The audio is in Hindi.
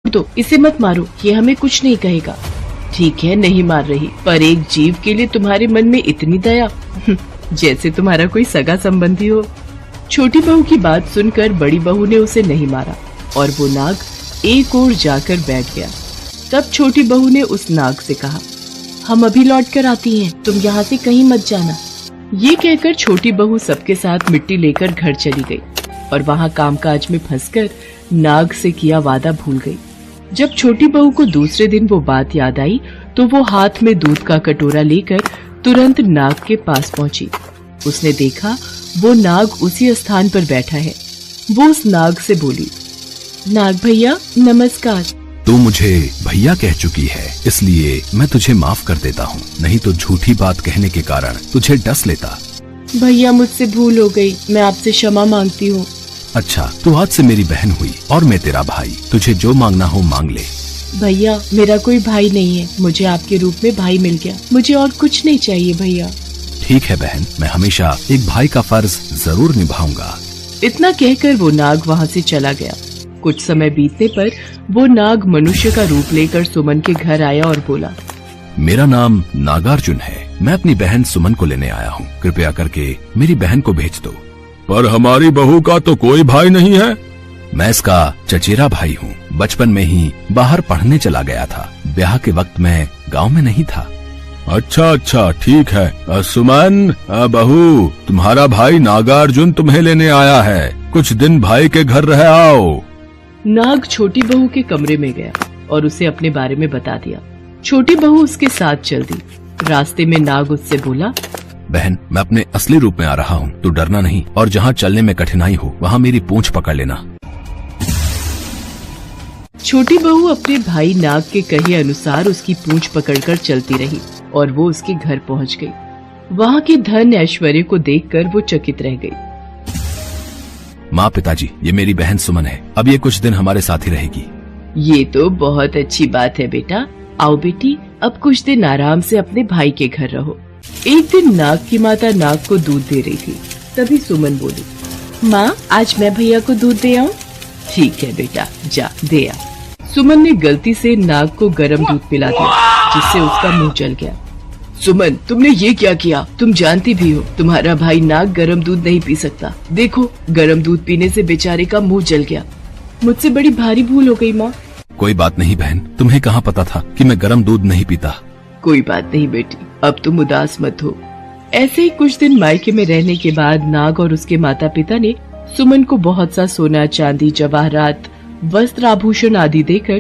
तो इसे मत मारो, ये हमें कुछ नहीं कहेगा। ठीक है, नहीं मार रही, पर एक जीव के लिए तुम्हारे मन में इतनी दया, जैसे तुम्हारा कोई सगा संबंधी हो। छोटी बहू की बात सुनकर बड़ी बहू ने उसे नहीं मारा और वो नाग एक ओर जाकर बैठ गया। तब छोटी बहू ने उस नाग से कहा, हम अभी लौट कर आती हैं, तुम यहाँ से कहीं मत जाना। ये कहकर छोटी बहू सबके साथ मिट्टी लेकर घर चली गई और वहाँ कामकाज में फंसकर नाग से किया वादा भूल गई। जब छोटी बहू को दूसरे दिन वो बात याद आई तो वो हाथ में दूध का कटोरा लेकर तुरंत नाग के पास पहुंची। उसने देखा वो नाग उसी स्थान पर बैठा है। वो उस नाग से बोली, नाग भैया नमस्कार। तू मुझे भैया कह चुकी है, इसलिए मैं तुझे माफ कर देता हूँ, नहीं तो झूठी बात कहने के कारण तुझे डस लेता। भैया मुझसे भूल हो गई, मैं आपसे क्षमा मांगती हूँ। अच्छा, तू आज से मेरी बहन हुई और मैं तेरा भाई, तुझे जो मांगना हो मांग ले। भैया मेरा कोई भाई नहीं है, मुझे आपके रूप में भाई मिल गया, मुझे और कुछ नहीं चाहिए भैया। ठीक है बहन, मैं हमेशा एक भाई का फर्ज जरूर निभाऊंगा। इतना कहकर वो नाग वहाँ से चला गया। कुछ समय बीतने पर वो नाग मनुष्य का रूप लेकर सुमन के घर आया और बोला, मेरा नाम नागार्जुन है, मैं अपनी बहन सुमन को लेने आया हूँ, कृपया करके मेरी बहन को भेज दो। पर हमारी बहू का तो कोई भाई नहीं है। मैं इसका चचेरा भाई हूँ, बचपन में ही बाहर पढ़ने चला गया था, ब्याह के वक्त मैं गांव में नहीं था। अच्छा अच्छा, ठीक है। सुमन बहू, तुम्हारा भाई नागार्जुन तुम्हें लेने आया है, कुछ दिन भाई के घर रह आओ। नाग छोटी बहू के कमरे में गया और उसे अपने बारे में बता दिया। छोटी बहू उसके साथ चल दी। रास्ते में नाग उससे बोला, बहन मैं अपने असली रूप में आ रहा हूँ, तू डरना नहीं, और जहाँ चलने में कठिनाई हो वहाँ मेरी पूंछ पकड़ लेना। छोटी बहू अपने भाई नाग के कहे अनुसार उसकी पूंछ पकड़कर चलती रही और वो उसके घर पहुँच गई। वहाँ के धन ऐश्वर्य को देखकर वो चकित रह गई। माँ पिताजी, ये मेरी बहन सुमन है, अब ये कुछ दिन हमारे साथ ही रहेगी। ये तो बहुत अच्छी बात है बेटा, आओ बेटी अब कुछ दिन आराम से अपने भाई के घर रहो। एक दिन नाग की माता नाग को दूध दे रही थी, तभी सुमन बोली, माँ आज मैं भैया को दूध दे आऊँ? ठीक है बेटा, जा दे आ। सुमन ने गलती से नाग को गर्म दूध पिला दिया, जिससे उसका मुंह जल गया। सुमन तुमने ये क्या किया? तुम जानती भी हो तुम्हारा भाई नाग गरम दूध नहीं पी सकता। देखो गरम दूध पीने से बेचारे का मुंह जल गया। मुझसे बड़ी भारी भूल हो गई माँ। कोई बात नहीं बहन, तुम्हें कहाँ पता था कि मैं गरम दूध नहीं पीता। कोई बात नहीं बेटी, अब तुम उदास मत हो। ऐसे ही कुछ दिन मायके में रहने के बाद नाग और उसके माता पिता ने सुमन को बहुत सा सोना चांदी जवाहरात वस्त्र आभूषण आदि देकर